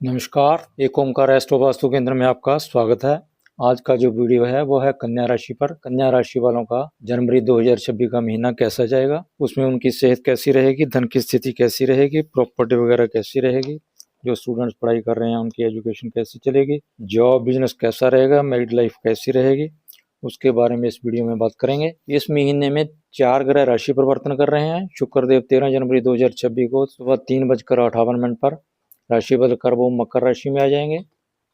नमस्कार, एक ओमकार एस्ट्रो वास्तु केंद्र में आपका स्वागत है। आज का जो वीडियो है वो है कन्या राशि पर। कन्या राशि वालों का जनवरी 2026 का महीना कैसा जाएगा, उसमें उनकी सेहत कैसी रहेगी, धन की स्थिति कैसी रहेगी, प्रॉपर्टी वगैरह कैसी रहेगी, जो स्टूडेंट्स पढ़ाई कर रहे हैं उनकी एजुकेशन कैसी चलेगी, जॉब बिजनेस कैसा रहेगा, मैरिड लाइफ कैसी रहेगी, उसके बारे में इस वीडियो में बात करेंगे। इस महीने में 4 ग्रह राशि परिवर्तन कर रहे हैं। शुक्रदेव 13 जनवरी 2026 को सुबह 3:58 पर राशि बदल कर वो मकर राशि में आ जाएंगे।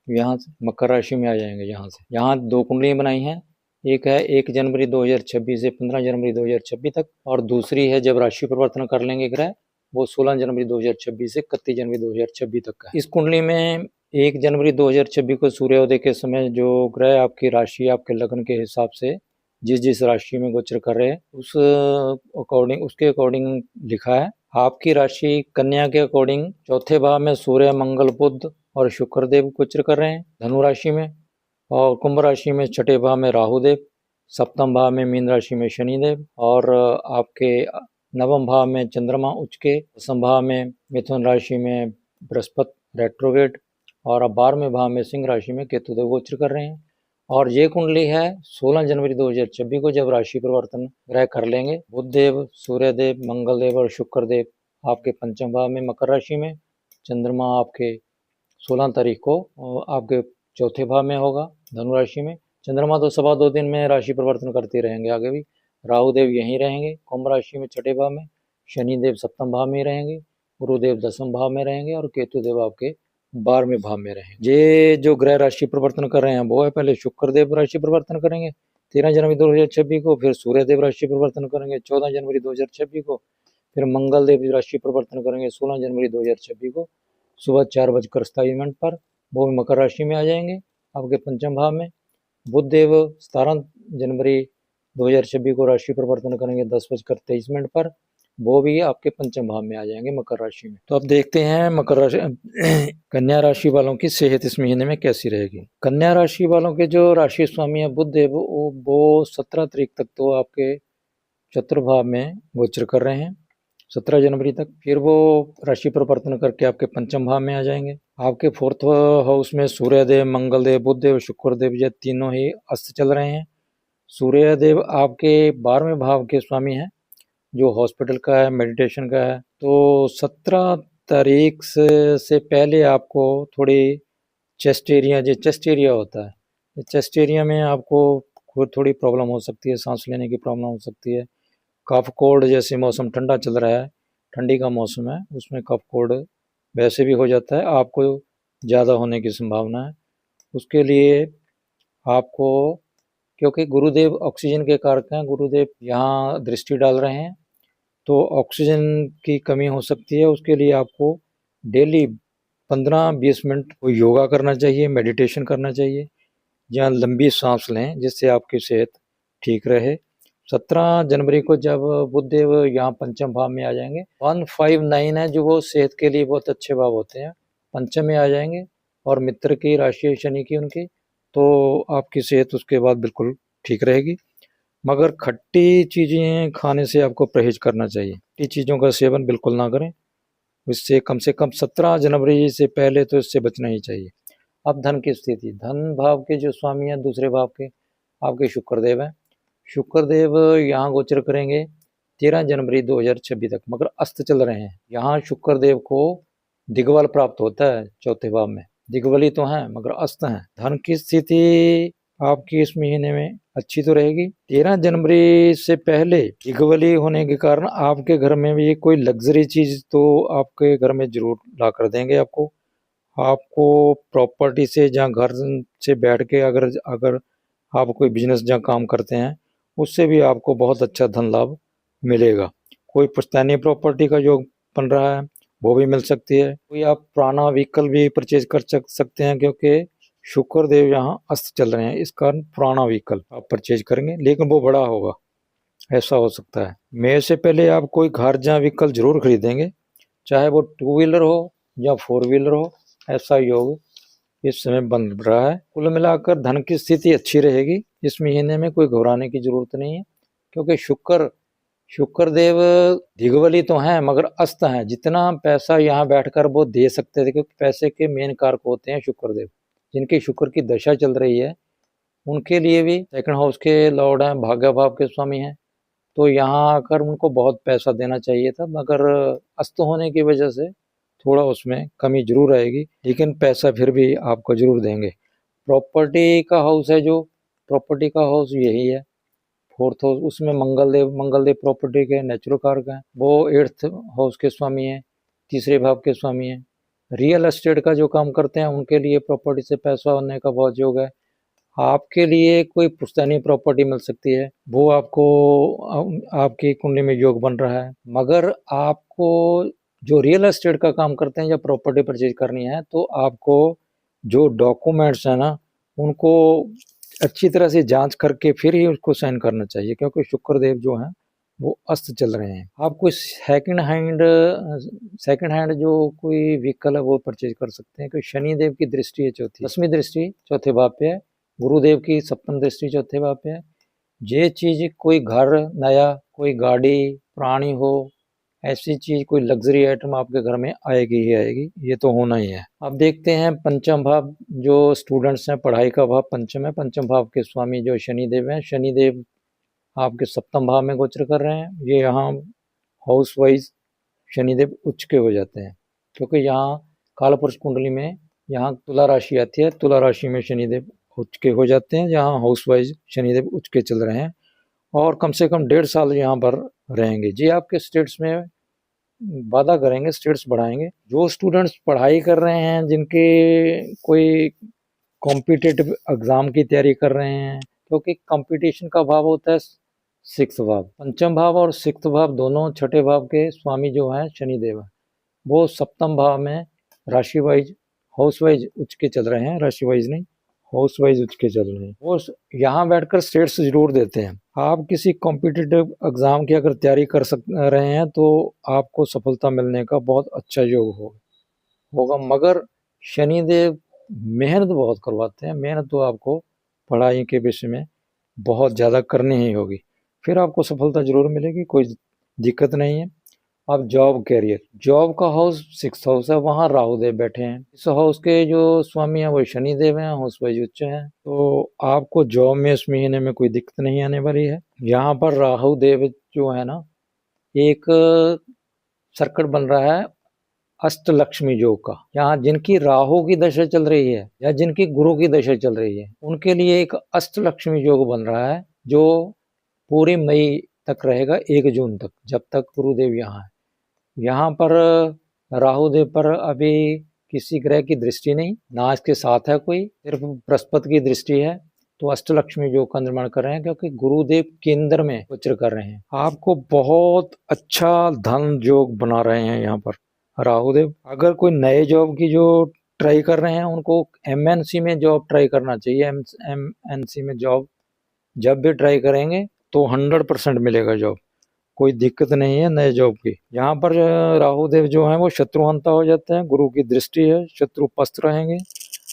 यहाँ से मकर राशि में आ जाएंगे। यहाँ 2 कुंडलियां बनाई हैं। एक है 1 जनवरी 2026 से 15 जनवरी 2026 तक, और दूसरी है जब राशि परिवर्तन कर लेंगे ग्रह वो 16 जनवरी 2026 से 31 जनवरी 2026 तक का। इस कुंडली में 1 जनवरी 2026 को सूर्योदय के समय जो ग्रह आपकी राशि आपके लग्न के हिसाब से जिस राशि में गोचर कर रहे हैं उसके अकॉर्डिंग लिखा है। आपकी राशि कन्या के अकॉर्डिंग चौथे भाव में सूर्य, मंगल, बुध और शुक्रदेव गोचर कर रहे हैं धनु राशि में, और कुंभ राशि में छठे भाव में राहुदेव, सप्तम भाव में मीन राशि में शनिदेव, और आपके नवम भाव में चंद्रमा उच्च के, दसम भाव में मिथुन राशि में बृहस्पति रेट्रोगेट, और 12वें भाव में सिंह राशि में केतुदेव गोचर कर रहे हैं। और ये कुंडली है 16 जनवरी 2026 को जब राशि परिवर्तन ग्रह कर लेंगे। बुधदेव, सूर्यदेव, मंगलदेव और शुक्रदेव आपके पंचम भाव में मकर राशि में, चंद्रमा आपके 16 तारीख को आपके चौथे भाव में होगा धनु राशि में। चंद्रमा तो 2.25 दिन में राशि परिवर्तन करते रहेंगे आगे भी। राहुदेव यहीं रहेंगे कुंभ राशि में छठे भाव में, शनिदेव सप्तम भाव में रहेंगे, गुरुदेव दसम भाव में रहेंगे और केतुदेव आपके 12वें भाव में रहेंगे। ये जो ग्रह राशि परिवर्तन कर रहे हैं वो है, पहले शुक्रदेव राशि परिवर्तन करेंगे 13 जनवरी 2026 को, फिर सूर्यदेव राशि परिवर्तन करेंगे 14 जनवरी 2026 को, फिर मंगल देव राशि परिवर्तन करेंगे 16 जनवरी 2026 को सुबह 4:27 पर। वो मकर राशि में आ जाएंगे आपके पंचम भाव में। बुध देव 17 जनवरी 2026 को राशि परिवर्तन करेंगे 10:23 पर, वो भी आपके पंचम भाव में आ जाएंगे मकर राशि में। तो अब देखते हैं मकर राशि कन्या राशि वालों की सेहत इस महीने में कैसी रहेगी। कन्या राशि वालों के जो राशि स्वामी है बुध देव वो 17 तारीख तक तो आपके चतुर्भाव में गोचर कर रहे हैं 17 जनवरी तक। फिर वो राशि परिवर्तन करके आपके पंचम भाव में आ जाएंगे। आपके 4th हाउस में सूर्यदेव, मंगलदेव, बुधदेव, शुक्रदेव ये तीनों ही अस्त चल रहे हैं। सूर्यदेव आपके 12वें भाव के स्वामी हैं जो हॉस्पिटल का है, मेडिटेशन का है। तो 17 तारीख से पहले आपको थोड़ी चेस्ट एरिया होता है, चेस्ट एरिया में आपको थोड़ी प्रॉब्लम हो सकती है, सांस लेने की प्रॉब्लम हो सकती है। कफ कोल्ड, जैसे मौसम ठंडा चल रहा है, ठंडी का मौसम है, उसमें कफ कोल्ड वैसे भी हो जाता है, आपको ज़्यादा होने की संभावना है। उसके लिए आपको, क्योंकि गुरुदेव ऑक्सीजन के कारक हैं, गुरुदेव यहाँ दृष्टि डाल रहे हैं तो ऑक्सीजन की कमी हो सकती है। उसके लिए आपको डेली 15-20 मिनट योगा करना चाहिए, मेडिटेशन करना चाहिए, जहाँ लंबी सांस लें जिससे आपकी सेहत ठीक रहे। 17 जनवरी को जब बुधदेव यहाँ पंचम भाव में आ जाएंगे, 159 है जो वो सेहत के लिए बहुत अच्छे भाव होते हैं, पंचम में आ जाएंगे, और मित्र की राशि है शनि की उनकी, तो आपकी सेहत उसके बाद बिल्कुल ठीक रहेगी। मगर खट्टी चीज़ें खाने से आपको परहेज करना चाहिए, खट्टी चीज़ों का सेवन बिल्कुल ना करें, इससे कम से कम 17 जनवरी से पहले तो इससे बचना ही चाहिए। अब धन की स्थिति, धन भाव के जो स्वामी हैं दूसरे भाव के आपके शुक्रदेव हैं। शुक्रदेव यहाँ गोचर करेंगे 13 जनवरी 2026 तक, मगर अस्त चल रहे हैं। यहाँ शुक्रदेव को दिग्बल प्राप्त होता है चौथे भाव में, दिग्बली तो हैं मगर अस्त हैं। धन की स्थिति आपकी इस महीने में अच्छी तो रहेगी। 13 जनवरी से पहले दिग्बली होने के कारण आपके घर में भी कोई लग्जरी चीज तो आपके घर में जरूर ला कर देंगे आपको प्रॉपर्टी से, जहाँ घर से बैठ के अगर आप कोई बिजनेस जहाँ काम करते हैं उससे भी आपको बहुत अच्छा धन लाभ मिलेगा। कोई पुश्तैनी प्रॉपर्टी का योग बन रहा है वो भी मिल सकती है। कोई आप पुराना व्हीकल भी परचेज कर सकते हैं, क्योंकि शुक्रदेव यहाँ अस्त चल रहे हैं, इस कारण पुराना व्हीकल आप परचेज करेंगे, लेकिन वो बड़ा होगा, ऐसा हो सकता है। मई से पहले आप कोई घर जहाँ व्हीकल जरूर खरीदेंगे, चाहे वो 2 व्हीलर हो या 4 व्हीलर हो, ऐसा योग इस समय बन रहा है। कुल मिलाकर धन की स्थिति अच्छी रहेगी इस महीने में, कोई घबराने की जरूरत नहीं है, क्योंकि शुक्र शुक्रदेव दिग्बली तो हैं मगर अस्त हैं। जितना पैसा यहाँ बैठकर वो दे सकते थे, क्योंकि पैसे के मेन कारक होते हैं शुक्रदेव। जिनकी शुक्र की दशा चल रही है उनके लिए भी सेकंड हाउस के लॉर्ड हैं, भाग्य भाव के स्वामी हैं, तो यहाँ आकर उनको बहुत पैसा देना चाहिए था, मगर अस्त होने की वजह से थोड़ा उसमें कमी जरूर आएगी, लेकिन पैसा फिर भी आपको जरूर देंगे। प्रॉपर्टी का हाउस है जो, प्रॉपर्टी का हाउस यही है फोर्थ हाउस, उसमें मंगलदेव प्रॉपर्टी के नेचुरल कारक हैं, वो एट्थ हाउस के स्वामी हैं, तीसरे भाव के स्वामी हैं। रियल एस्टेट का जो काम करते हैं उनके लिए प्रॉपर्टी से पैसा होने का बहुत योग है। आपके लिए कोई पुश्तैनी प्रॉपर्टी मिल सकती है, वो आपको आपकी कुंडली में योग बन रहा है। मगर आपको जो रियल एस्टेट का काम करते हैं या प्रॉपर्टी परचेज करनी है, तो आपको जो डॉक्यूमेंट्स है ना उनको अच्छी तरह से जांच करके फिर ही उसको साइन करना चाहिए, क्योंकि शुक्रदेव जो हैं वो अस्त चल रहे हैं। आप कोई सेकंड हैंड जो कोई व्हीकल है वो परचेज कर सकते हैं, क्योंकि शनिदेव की दृष्टि है चौथी, 10वीं दृष्टि चौथे भाव पे है, गुरुदेव की सप्तम दृष्टि चौथे भाव पे है। ये चीज कोई घर नया, कोई गाड़ी, प्राणी हो, ऐसी चीज कोई लग्जरी आइटम आपके घर में आएगी ही आएगी, ये तो होना ही है। अब देखते हैं पंचम भाव, जो स्टूडेंट्स हैं पढ़ाई का भाव पंचम है, पंचम भाव के स्वामी जो शनिदेव हैं, शनिदेव आपके सप्तम भाव में गोचर कर रहे हैं। ये यहाँ हाउस वाइज शनिदेव उच्च के हो जाते हैं, क्योंकि यहाँ कालपुरुष कुंडली में यहाँ तुला राशि आती है, तुला राशि में शनिदेव उच्च के हो जाते हैं, जहाँ हाउस वाइज शनिदेव उच्च के चल रहे हैं और कम से कम 1.5 साल यहाँ पर रहेंगे। जी आपके स्टेट्स में वादा करेंगे, स्टेट्स बढ़ाएंगे। जो स्टूडेंट्स पढ़ाई कर रहे हैं, जिनके कोई कॉम्पिटिटिव एग्जाम की तैयारी कर रहे हैं, क्योंकि कंपटीशन का भाव होता है सिक्स्थ भाव, पंचम भाव और सिक्स्थ भाव दोनों छठे भाव के स्वामी जो हैं शनिदेव है, वो सप्तम भाव में राशि वाइज हाउस वाइज उच्च के चल रहे हैं, राशि वाइज नहीं, हाउस वाइज उच्च के चल रहे हैं। वो यहाँ बैठकर स्टेट्स जरूर देते हैं। आप किसी कॉम्पिटिटिव एग्जाम की अगर तैयारी कर रहे हैं तो आपको सफलता मिलने का बहुत अच्छा योग होगा, मगर शनिदेव मेहनत बहुत करवाते हैं। मेहनत तो आपको पढ़ाई के विषय में बहुत ज़्यादा करनी ही होगी, फिर आपको सफलता जरूर मिलेगी, कोई दिक्कत नहीं है। अब जॉब कैरियर, जॉब का हाउस सिक्स हाउस है, वहाँ राहुदेव बैठे हैं। इस हाउस के जो स्वामी हैं वो शनिदेव हैं, हाउस वाइज उच्च हैं, तो आपको जॉब में इस महीने में कोई दिक्कत नहीं आने वाली है। यहाँ पर राहुदेव जो है ना, एक सर्किट बन रहा है अष्टलक्ष्मी योग का। यहाँ जिनकी राहु की दशा चल रही है या जिनकी गुरु की दशा चल रही है, उनके लिए एक अष्टलक्ष्मी योग बन रहा है, जो पूरी मई तक रहेगा, 1 जून तक, जब तक गुरुदेव यहाँ है। यहाँ पर राहुदेव पर अभी किसी ग्रह की दृष्टि नहीं, ना इसके साथ है कोई, सिर्फ बृहस्पति की दृष्टि है, तो अष्टलक्ष्मी योग का निर्माण कर रहे हैं, क्योंकि गुरुदेव केंद्र में गोचर कर रहे हैं। आपको बहुत अच्छा धन योग बना रहे हैं यहाँ पर राहुदेव। अगर कोई नए जॉब की जो ट्राई कर रहे हैं, उनको एमएनसी में जॉब ट्राई करना चाहिए। एमएनसी में जॉब जब भी ट्राई करेंगे तो 100% मिलेगा जॉब, कोई दिक्कत नहीं है नए जॉब की। यहाँ पर राहुदेव जो है वो शत्रुहंता हो जाते हैं, गुरु की दृष्टि है, शत्रु पस्त रहेंगे।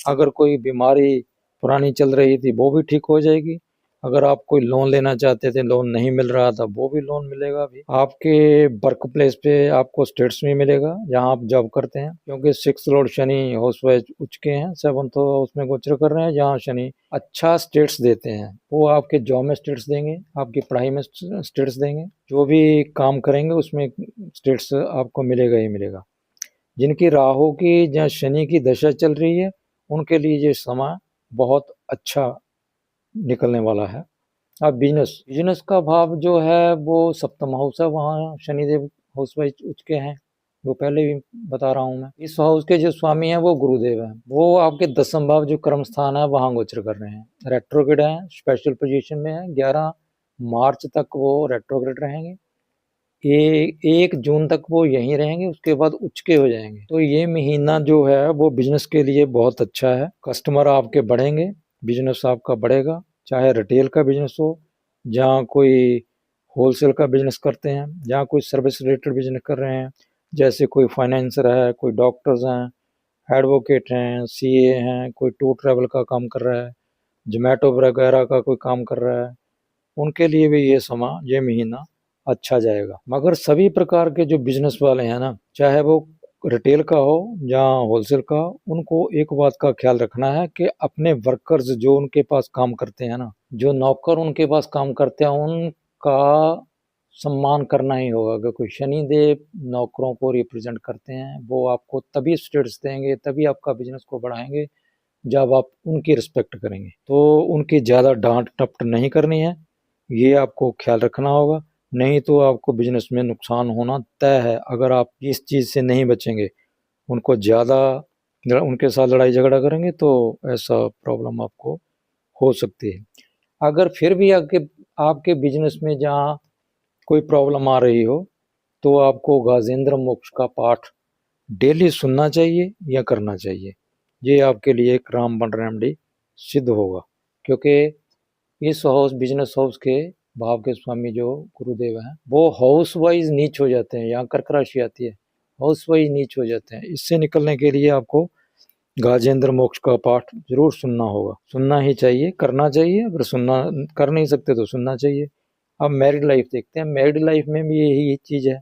अगर कोई बीमारी पुरानी चल रही थी वो भी ठीक हो जाएगी। अगर आप कोई लोन लेना चाहते थे, लोन नहीं मिल रहा था, वो भी लोन मिलेगा अभी। आपके वर्क प्लेस पे आपको स्टेट्स में मिलेगा जहाँ आप जॉब करते हैं, क्योंकि 6 लॉर्ड शनि हाउस वाइज उच्च के हैं, 7th हाउस में गोचर कर रहे हैं, जहाँ शनि अच्छा स्टेट्स देते हैं। वो आपके जॉब में स्टेट्स देंगे, आपकी पढ़ाई में स्टेट्स देंगे, जो भी काम करेंगे उसमें स्टेट्स आपको मिलेगा ही मिलेगा। जिनकी राहु की या शनि की दशा चल रही है, उनके लिए ये समय बहुत अच्छा निकलने वाला है। अब बिजनेस का भाव जो है वो सप्तम हाउस है, वहाँ शनिदेव हाउस वाइज उच्च के हैं, वो पहले भी बता रहा हूँ मैं। इस हाउस के जो स्वामी हैं वो गुरुदेव हैं, वो आपके 10th भाव जो कर्म स्थान है वहाँ गोचर कर रहे हैं, रेट्रोग्रेड है, स्पेशल पोजीशन में है, 11 मार्च तक वो रेट्रोग्रेड रहेंगे, 1 जून तक वो यहीं रहेंगे, उसके बाद उच्च के हो जाएंगे। तो ये महीना जो है वो बिजनेस के लिए बहुत अच्छा है, कस्टमर आपके बढ़ेंगे, बिजनेस आपका बढ़ेगा, चाहे रिटेल का बिजनेस हो, जहाँ कोई होलसेल का बिजनेस करते हैं, जहाँ कोई सर्विस रिलेटेड बिजनेस कर रहे हैं, जैसे कोई फाइनेंसर है, कोई डॉक्टर्स हैं, एडवोकेट हैं, सीए हैं, कोई टूर ट्रैवल का काम कर रहा है, जोमेटो वगैरह का कोई काम कर रहा है, उनके लिए भी ये महीना अच्छा जाएगा। मगर सभी प्रकार के जो बिजनेस वाले हैं ना, चाहे वो रिटेल का हो या होलसेल का हो, उनको एक बात का ख्याल रखना है कि अपने वर्कर्स जो उनके पास काम करते हैं ना, जो नौकर उनके पास काम करते हैं, उनका सम्मान करना ही होगा, क्योंकि शनिदेव नौकरों को रिप्रेजेंट करते हैं। वो आपको तभी स्टेटस देंगे, तभी आपका बिजनेस को बढ़ाएंगे जब आप उनकी रिस्पेक्ट करेंगे। तो उनकी ज़्यादा डांट टपट नहीं करनी है, ये आपको ख्याल रखना होगा, नहीं तो आपको बिजनेस में नुकसान होना तय है। अगर आप इस चीज़ से नहीं बचेंगे, उनको ज़्यादा उनके साथ लड़ाई झगड़ा करेंगे, तो ऐसा प्रॉब्लम आपको हो सकती है। अगर फिर भी आपके आपके बिजनेस में जहाँ कोई प्रॉब्लम आ रही हो, तो आपको गाजेंद्र मोक्ष का पाठ डेली सुनना चाहिए या करना चाहिए। ये आपके लिए एक रामबाण रेमेडी सिद्ध होगा, क्योंकि इस बिजनेस हाउस के भाव के स्वामी जो गुरुदेव हैं, वो हाउस वाइज नीच हो जाते हैं। यहाँ कर्क राशि आती है, हाउस वाइज नीच हो जाते हैं। इससे निकलने के लिए आपको गाजेंद्र मोक्ष का पाठ जरूर सुनना होगा, सुनना ही चाहिए, करना चाहिए। अगर सुनना कर नहीं सकते तो सुनना चाहिए। अब मैरिड लाइफ देखते हैं। मैरिड लाइफ में भी यही चीज़ है।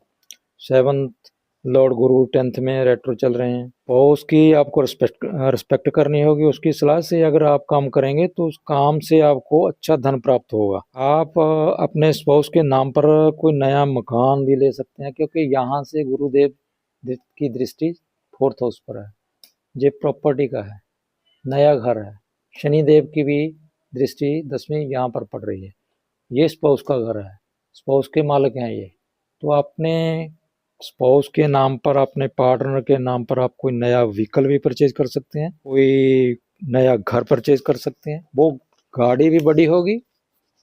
7th लॉर्ड गुरु 10th में रेट्रो चल रहे हैं, और उसकी आपको रिस्पेक्ट करनी होगी। उसकी सलाह से अगर आप काम करेंगे तो उस काम से आपको अच्छा धन प्राप्त होगा। आप अपने स्पाउस के नाम पर कोई नया मकान भी ले सकते हैं, क्योंकि यहाँ से गुरुदेव की दृष्टि 4th हाउस पर है, ये प्रॉपर्टी का है, नया घर है। शनिदेव की भी दृष्टि 10वीं यहाँ पर पड़ रही है। ये स्पाउस का घर है, स्पाउस के मालिक हैं ये। तो अपने स्पाउस के नाम पर, अपने पार्टनर के नाम पर आप कोई नया व्हीकल भी परचेज कर सकते हैं, कोई नया घर परचेज कर सकते हैं। वो गाड़ी भी बड़ी होगी,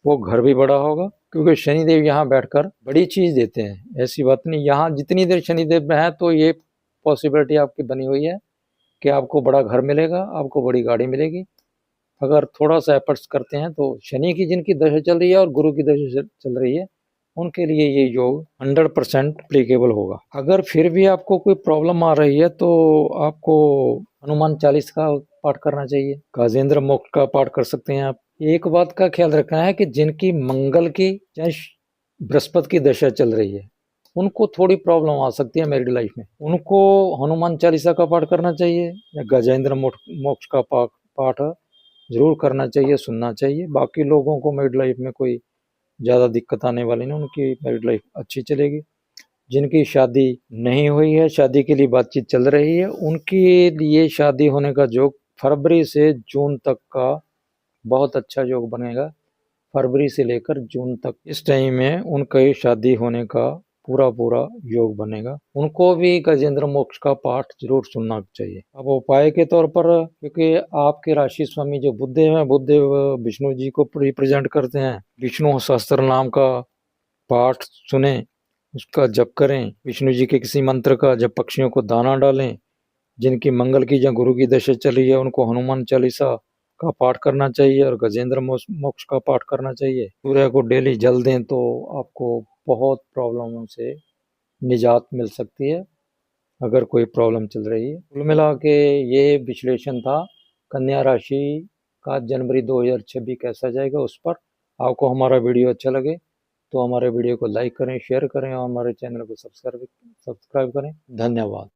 वो घर भी बड़ा होगा, क्योंकि शनिदेव यहाँ बैठकर बड़ी चीज देते हैं। ऐसी बात नहीं, यहाँ जितनी देर शनिदेव में है तो ये पॉसिबिलिटी आपकी बनी हुई है कि आपको बड़ा घर मिलेगा, आपको बड़ी गाड़ी मिलेगी। अगर थोड़ा सा एफर्ट्स करते हैं तो शनि की जिनकी दशा चल रही है और गुरु की दशा चल रही है, उनके लिए ये योग 100% एप्लीकेबल होगा। अगर फिर भी आपको कोई प्रॉब्लम आ रही है तो आपको हनुमान 40 का पाठ करना चाहिए, गाजेंद्र मोक्ष का पाठ कर सकते हैं आप। एक बात का ख्याल रखना है कि जिनकी मंगल की या बृहस्पति की दशा चल रही है, उनको थोड़ी प्रॉब्लम आ सकती है मैरिड लाइफ में। उनको हनुमान 40 का पाठ करना चाहिए या गजेंद्र मोक्ष का पाठ जरूर करना चाहिए, सुनना चाहिए। बाकी लोगों को मैरिड लाइफ में कोई ज़्यादा दिक्कत आने वाली नहीं, उनकी मैरिड लाइफ अच्छी चलेगी। जिनकी शादी नहीं हुई है, शादी के लिए बातचीत चल रही है, उनके लिए शादी होने का योग फरवरी से जून तक का बहुत अच्छा योग बनेगा। फरवरी से लेकर जून तक इस टाइम में उनका शादी होने का पूरा योग बनेगा। उनको भी गजेंद्र मोक्ष का पाठ जरूर सुनना चाहिए। अब उपाय के तौर पर, क्योंकि आपके राशि स्वामी जो बुधदेव हैं, बुधदेव विष्णु जी को रिप्रेजेंट करते हैं, विष्णु सहस्त्र नाम का पाठ सुने, उसका जप करें। विष्णु जी के किसी मंत्र का जब पक्षियों को दाना डालें। जिनकी मंगल की या गुरु की दशा चली है, उनको हनुमान 40 का पाठ करना चाहिए और गजेंद्र मोक्ष का पाठ करना चाहिए। सूर्य को डेली जल दें तो आपको बहुत प्रॉब्लमों से निजात मिल सकती है, अगर कोई प्रॉब्लम चल रही है। कुल मिला के ये विश्लेषण था कन्या राशि का जनवरी 2026 कैसा जाएगा उस पर। आपको हमारा वीडियो अच्छा लगे तो हमारे वीडियो को लाइक करें, शेयर करें और हमारे चैनल को सब्सक्राइब करें। धन्यवाद।